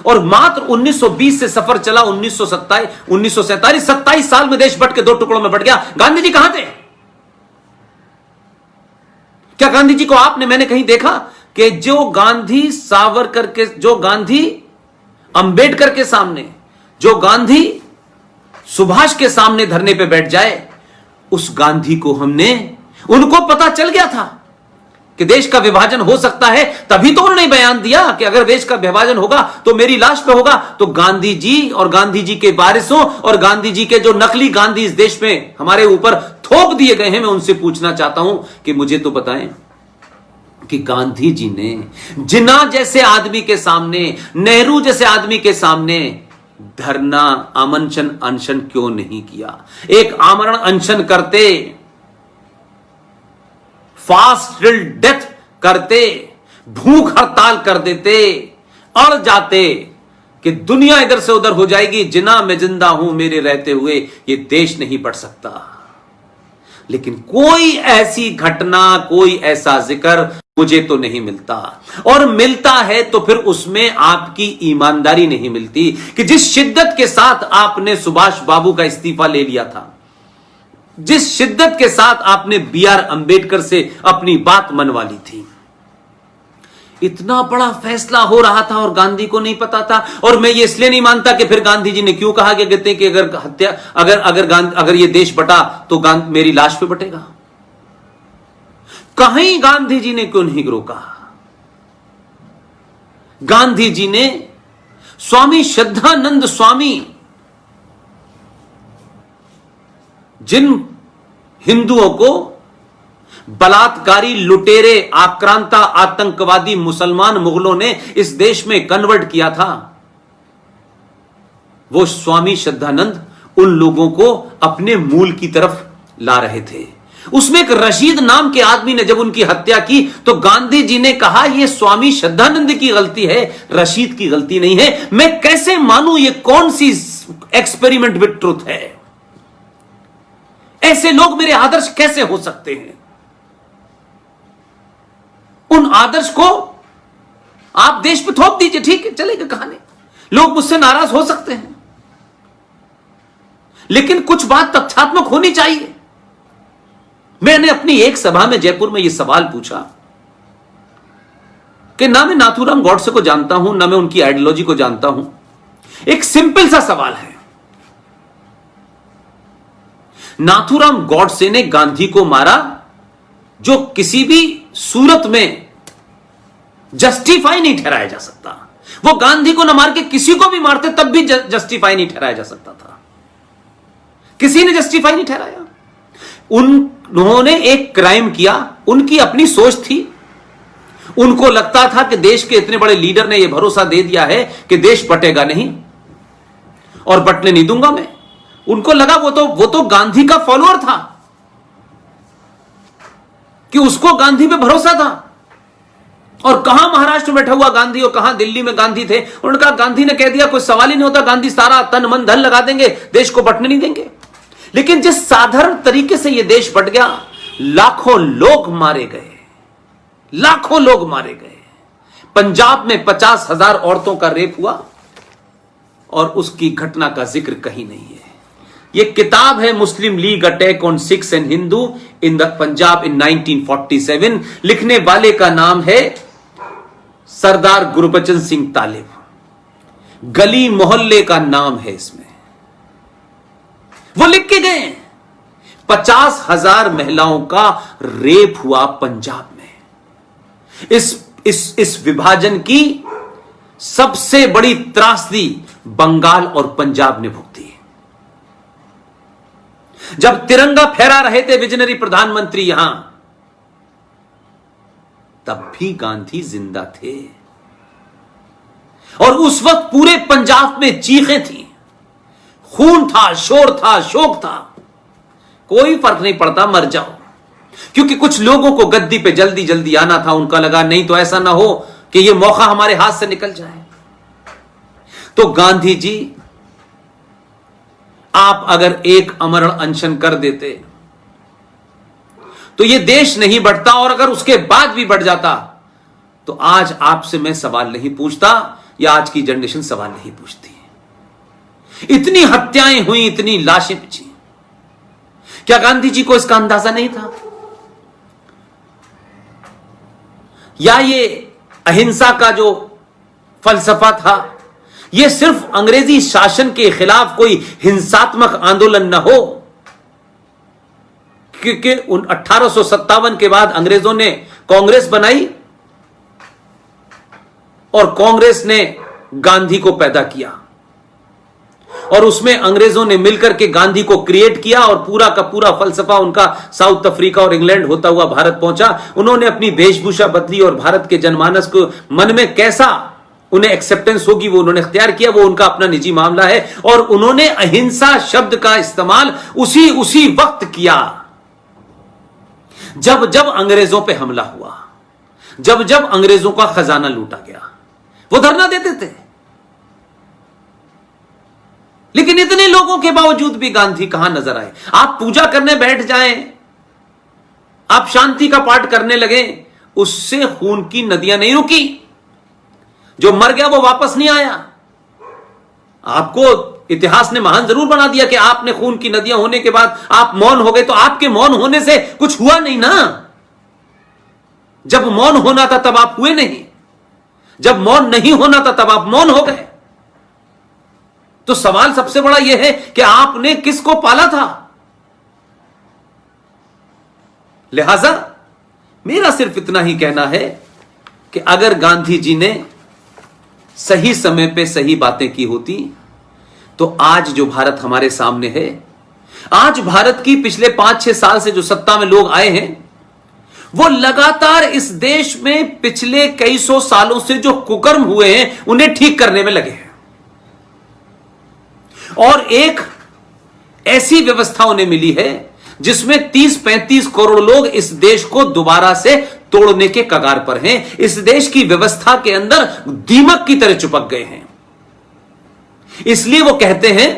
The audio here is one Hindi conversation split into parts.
और मात्र 1920 से सफर चला 1947 27 साल में देश बट के दो टुकड़ों में बट गया। गांधी जी कहां थे? क्या गांधी जी को मैंने कहीं देखा कि जो गांधी सावरकर के, जो गांधी अंबेडकर के सामने, जो गांधी सुभाष के सामने धरने पे बैठ जाए, उस गांधी को उनको पता चल गया था कि देश का विभाजन हो सकता है, तभी तो उन्होंने बयान दिया कि अगर देश का विभाजन होगा तो मेरी लाश पे होगा। तो गांधी जी और गांधी जी के वारिसों और गांधी जी के जो नकली गांधी इस देश में हमारे ऊपर थोप दिए गए हैं, मैं उनसे पूछना चाहता हूं कि मुझे तो बताएं कि गांधी जी ने जिन्ना जैसे आदमी के सामने, नेहरू जैसे आदमी के सामने धरना, आमंत्रण, अनशन क्यों नहीं किया? एक आमरण अनशन करते, फास्ट टिल डेथ करते, भूख हड़ताल कर देते, अड़ जाते कि दुनिया इधर से उधर हो जाएगी, जिना मैं जिंदा हूं, मेरे रहते हुए ये देश नहीं बढ़ सकता। लेकिन कोई ऐसी घटना, कोई ऐसा जिक्र मुझे तो नहीं मिलता, और मिलता है तो फिर उसमें आपकी ईमानदारी नहीं मिलती कि जिस शिद्दत के साथ आपने सुभाष बाबू का इस्तीफा ले लिया था, जिस शिद्दत के साथ आपने बीआर अंबेडकर से अपनी बात मनवा ली थी, इतना बड़ा फैसला हो रहा था और गांधी को नहीं पता था। और मैं ये इसलिए नहीं मानता कि फिर गांधी जी ने क्यों कहा कि अगर ये देश बटा तो मेरी लाश पे बटेगा। कहीं गांधी जी ने क्यों नहीं रोका? गांधी जी ने स्वामी श्रद्धानंद स्वामी, जिन हिंदुओं को बलात्कारी, लुटेरे, आक्रांता, आतंकवादी मुसलमान मुगलों ने इस देश में कन्वर्ट किया था, वो स्वामी श्रद्धानंद उन लोगों को अपने मूल की तरफ ला रहे थे। उसमें एक रशीद नाम के आदमी ने जब उनकी हत्या की तो गांधी जी ने कहा यह स्वामी श्रद्धानंद की गलती है, रशीद की गलती नहीं है। मैं कैसे मानूं ये कौन सी एक्सपेरिमेंट विद ट्रुथ है? ऐसे लोग मेरे आदर्श कैसे हो सकते हैं? उन आदर्श को आप देश पे थोप दीजिए, ठीक है, चलेगा कहानी, लोग मुझसे नाराज हो सकते हैं, लेकिन कुछ बात तथ्यात्मक होनी चाहिए। मैंने अपनी एक सभा में जयपुर में यह सवाल पूछा कि ना मैं नाथूराम गॉडसे को जानता हूं, ना मैं उनकी आइडियोलॉजी को जानता हूं। एक सिंपल सा सवाल है, नाथूराम गॉडसे ने गांधी को मारा, जो किसी भी सूरत में जस्टिफाई नहीं ठहराया जा सकता। वो गांधी को न मार के किसी को भी मारते तब भी जस्टिफाई नहीं ठहराया जा सकता था। किसी ने जस्टिफाई नहीं ठहराया। उन्होंने एक क्राइम किया, उनकी अपनी सोच थी, उनको लगता था कि देश के इतने बड़े लीडर ने यह भरोसा दे दिया है कि देश बटेगा नहीं और बटने नहीं दूंगा मैं। उनको लगा वो तो गांधी का फॉलोअर था, कि उसको गांधी पे भरोसा था। और कहां महाराष्ट्र में बैठा हुआ गांधी और कहां दिल्ली में गांधी थे। उन्होंने कहा गांधी ने कह दिया कोई सवाल ही नहीं होता, गांधी सारा तन मन धन लगा देंगे, देश को बटने नहीं देंगे। लेकिन जिस साधारण तरीके से यह देश बट गया, लाखों लोग मारे गए, लाखों लोग मारे गए। पंजाब में 50,000 औरतों का रेप हुआ और उसकी घटना का जिक्र कहीं नहीं है। यह किताब है Muslim League attack on Sikhs and Hindu in the Punjab in 1947। लिखने वाले का नाम है सरदार गुरबचन सिंह तालिब। गली मोहल्ले का नाम है इसमें, वो लिख के गए। 50,000 महिलाओं का रेप हुआ पंजाब में। इस विभाजन की सबसे बड़ी त्रासदी बंगाल और पंजाब ने भुगती। जब तिरंगा फहरा रहे थे विजनरी प्रधानमंत्री यहां, तब भी गांधी जिंदा थे और उस वक्त पूरे पंजाब में चीखें थी, खून था, शोर था, शोक था। कोई फर्क नहीं पड़ता, मर जाओ, क्योंकि कुछ लोगों को गद्दी पे जल्दी जल्दी आना था। उनका लगा नहीं तो ऐसा ना हो कि यह मौका हमारे हाथ से निकल जाए। तो गांधी जी, आप अगर एक अमरण अनशन कर देते तो यह देश नहीं बढ़ता, और अगर उसके बाद भी बढ़ जाता तो आज आपसे मैं सवाल नहीं पूछता या आज की जनरेशन सवाल नहीं पूछती है। इतनी हत्याएं हुई, इतनी लाशें बिछी, क्या गांधी जी को इसका अंदाजा नहीं था? या ये अहिंसा का जो फलसफा था, ये सिर्फ अंग्रेजी शासन के खिलाफ कोई हिंसात्मक आंदोलन न हो? क्योंकि 1857 के बाद अंग्रेजों ने कांग्रेस बनाई और कांग्रेस ने गांधी को पैदा किया और उसमें अंग्रेजों ने मिलकर के गांधी को क्रिएट किया और पूरा का पूरा फलसफा उनका साउथ अफ्रीका और इंग्लैंड होता हुआ भारत पहुंचा। उन्होंने अपनी वेशभूषा बदली और भारत के जनमानस को मन में कैसा उन्हें एक्सेप्टेंस होगी वो उन्होंने इख्तियार किया, वो उनका अपना निजी मामला है। और उन्होंने अहिंसा शब्द का इस्तेमाल उसी वक्त किया जब जब अंग्रेजों पे हमला हुआ, जब जब अंग्रेजों का खजाना लूटा गया, वो धरना देते थे। लेकिन इतने लोगों के बावजूद भी गांधी कहां नजर आए? आप पूजा करने बैठ जाएं, आप शांति का पाठ करने लगे, उससे खून की नदियां नहीं रुकी। जो मर गया वो वापस नहीं आया। आपको इतिहास ने महान जरूर बना दिया कि आपने खून की नदियां होने के बाद आप मौन हो गए, तो आपके मौन होने से कुछ हुआ नहीं ना। जब मौन होना था तब आप हुए नहीं, जब मौन नहीं होना था तब आप मौन हो गए। तो सवाल सबसे बड़ा यह है कि आपने किसको पाला था? लिहाजा मेरा सिर्फ इतना ही कहना है कि अगर गांधी जी ने सही समय पे सही बातें की होती तो आज जो भारत हमारे सामने है, आज भारत की पिछले 5-6 साल से जो सत्ता में लोग आए हैं, वो लगातार इस देश में पिछले कई सौ सालों से जो कुकर्म हुए हैं उन्हें ठीक करने में लगे हैं। और एक ऐसी व्यवस्था उन्हें मिली है जिसमें 30-35 करोड़ लोग इस देश को दोबारा से तोड़ने के कगार पर हैं। इस देश की व्यवस्था के अंदर दीमक की तरह चिपक गए हैं। इसलिए वो कहते हैं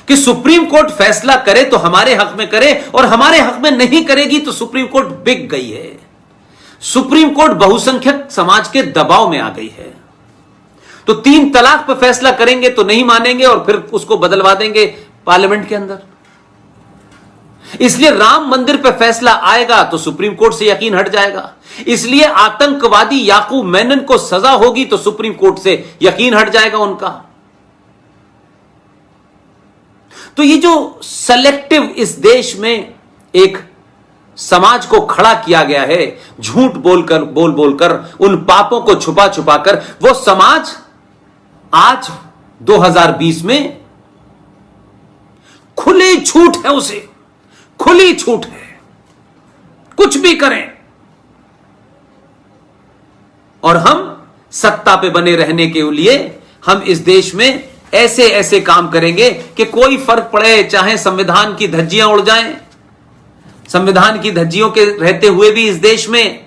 कि सुप्रीम कोर्ट फैसला करे तो हमारे हक में करे, और हमारे हक में नहीं करेगी तो सुप्रीम कोर्ट बिक गई है। सुप्रीम कोर्ट बहुसंख्यक समाज के दबाव में आ गई है। तो 3 तलाक पर फैसला करेंगे तो नहीं मानेंगे और फिर उसको बदलवा देंगे पार्लियामेंट के अंदर। इसलिए राम मंदिर पर फैसला आएगा तो सुप्रीम कोर्ट से यकीन हट जाएगा। इसलिए आतंकवादी याकूब मेनन को सजा होगी तो सुप्रीम कोर्ट से यकीन हट जाएगा उनका। तो ये जो सेलेक्टिव इस देश में एक समाज को खड़ा किया गया है, झूठ बोलकर उन पापों को छुपा कर, वो समाज आज 2020 में खुली छूट है, उसे खुली छूट है, कुछ भी करें। और हम सत्ता पे बने रहने के लिए हम इस देश में ऐसे ऐसे काम करेंगे कि कोई फर्क पड़े, चाहे संविधान की धज्जियां उड़ जाएं। संविधान की धज्जियों के रहते हुए भी इस देश में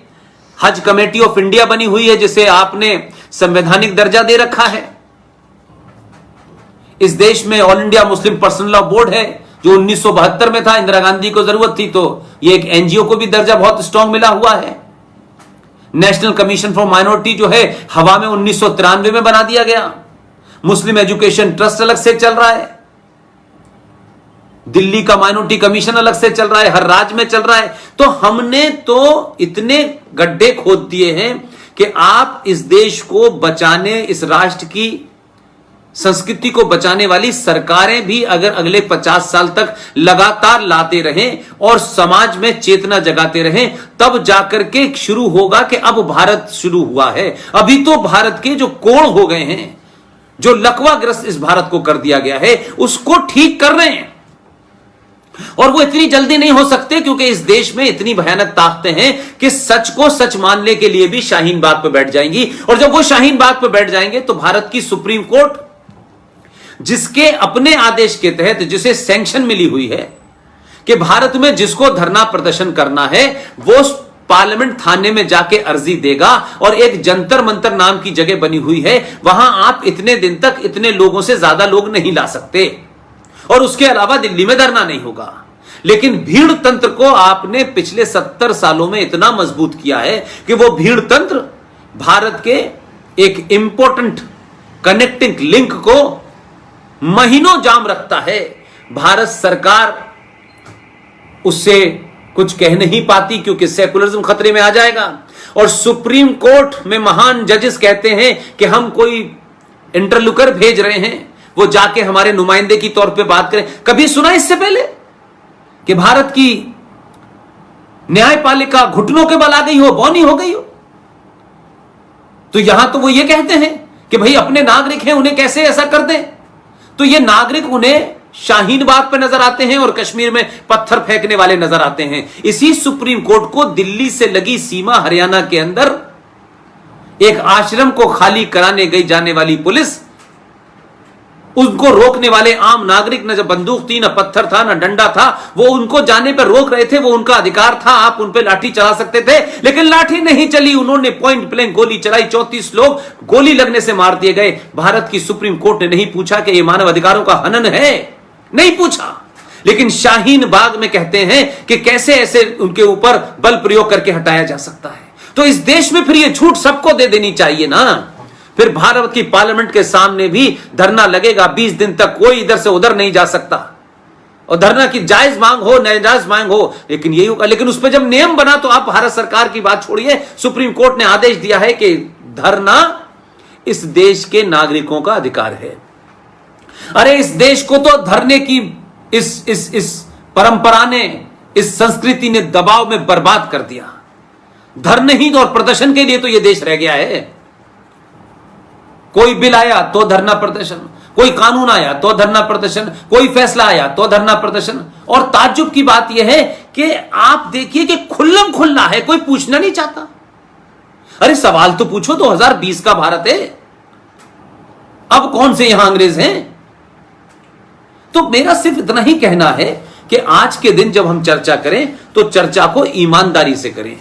हज कमेटी ऑफ इंडिया बनी हुई है, जिसे आपने संवैधानिक दर्जा दे रखा है। इस देश में all India Muslim personal law board है जो 1972 में था, इंदिरा गांधी को जरूरत थी तो ये एक एनजीओ को भी दर्जा बहुत स्ट्रांग मिला हुआ है। नेशनल कमीशन फॉर माइनॉरिटी जो है हवा में 1993 में बना दिया गया। मुस्लिम एजुकेशन ट्रस्ट अलग से चल रहा है, दिल्ली का माइनॉरिटी कमीशन अलग से चल रहा है, हर राज्य में चल रहा है। तो हमने तो इतने गड्ढे खोद दिए हैं कि आप इस देश को बचाने, इस राष्ट्र की संस्कृति को बचाने वाली सरकारें भी अगर अगले 50 साल तक लगातार लाते रहें और समाज में चेतना जगाते रहें, तब जाकर के शुरू होगा कि अब भारत शुरू हुआ है। अभी तो भारत के जो कोण हो गए हैं, जो लकवाग्रस्त इस भारत को कर दिया गया है, उसको ठीक कर रहे हैं। और वो इतनी जल्दी नहीं हो सकते क्योंकि इस देश में इतनी भयानक ताकतें हैं कि सच को सच मानने के लिए भी शाहीन बाग पर बैठ जाएंगी। और जब वो शाहीन बाग पर बैठ जाएंगे तो भारत की सुप्रीम कोर्ट, जिसके अपने आदेश के तहत जिसे सैंक्शन मिली हुई है कि भारत में जिसको धरना प्रदर्शन करना है वो पार्लियामेंट थाने में जाके अर्जी देगा, और एक जंतर मंतर नाम की जगह बनी हुई है, वहां आप इतने दिन तक इतने लोगों से ज्यादा लोग नहीं ला सकते, और उसके अलावा दिल्ली में धरना नहीं होगा। लेकिन भीड़ तंत्र को आपने पिछले 70 सालों में इतना मजबूत किया है कि वो भीड़ तंत्र भारत के एक इंपॉर्टेंट कनेक्टिंग लिंक को महीनों जाम रखता है। भारत सरकार उससे कुछ कह नहीं पाती क्योंकि सेकुलरिज्म खतरे में आ जाएगा। और सुप्रीम कोर्ट में महान जजेस कहते हैं कि हम कोई इंटरलुकर भेज रहे हैं, वो जाके हमारे नुमाइंदे की तौर पे बात करें। कभी सुना इससे पहले कि भारत की न्यायपालिका घुटनों के बल आ गई हो, बौनी हो गई हो? तो यहां तो वो ये कहते हैं कि भाई अपने नागरिक हैं, उन्हें कैसे ऐसा कर दें? तो ये नागरिक उन्हें शाहीन बाग पे नजर आते हैं और कश्मीर में पत्थर फेंकने वाले नजर आते हैं। इसी सुप्रीम कोर्ट को दिल्ली से लगी सीमा हरियाणा के अंदर एक आश्रम को खाली कराने गई जाने वाली पुलिस, उनको रोकने वाले आम नागरिक, न जब बंदूक थी, न पत्थर था, न डंडा था, वो उनको जाने पर रोक रहे थे। वो उनका अधिकार था, आप उन पर लाठी चला सकते थे, लेकिन लाठी नहीं चली। उन्होंने पॉइंट ब्लैंक गोली चलाई, 34 लोग गोली लगने से मार दिए गए। भारत की सुप्रीम कोर्ट ने नहीं पूछा कि यह मानव अधिकारों का हनन है, नहीं पूछा। लेकिन शाहीन बाग में कहते हैं कि कैसे ऐसे उनके ऊपर बल प्रयोग करके हटाया जा सकता है। तो इस देश में फिर यह छूट सबको दे देनी चाहिए ना। फिर भारत की पार्लियामेंट के सामने भी धरना लगेगा 20 दिन तक, कोई इधर से उधर नहीं जा सकता। और धरना की जायज मांग हो, नाजायज मांग हो, लेकिन यही होगा। लेकिन उस पर जब नियम बना तो आप भारत सरकार की बात छोड़िए, सुप्रीम कोर्ट ने आदेश दिया है कि धरना इस देश के नागरिकों का अधिकार है। अरे इस देश को तो धरने की इस परंपरा ने, इस संस्कृति ने दबाव में बर्बाद कर दिया। धरने ही और प्रदर्शन के लिए तो यह देश रह गया है। कोई बिल आया तो धरना प्रदर्शन, कोई कानून आया तो धरना प्रदर्शन, कोई फैसला आया तो धरना प्रदर्शन। और ताज्जुब की बात यह है कि आप देखिए कि खुल्लम खुल्ला है, कोई पूछना नहीं चाहता। अरे सवाल तो पूछो, 2020 का भारत है, अब कौन से यहां अंग्रेज हैं? तो मेरा सिर्फ इतना ही कहना है कि आज के दिन जब हम चर्चा करें तो चर्चा को ईमानदारी से करें।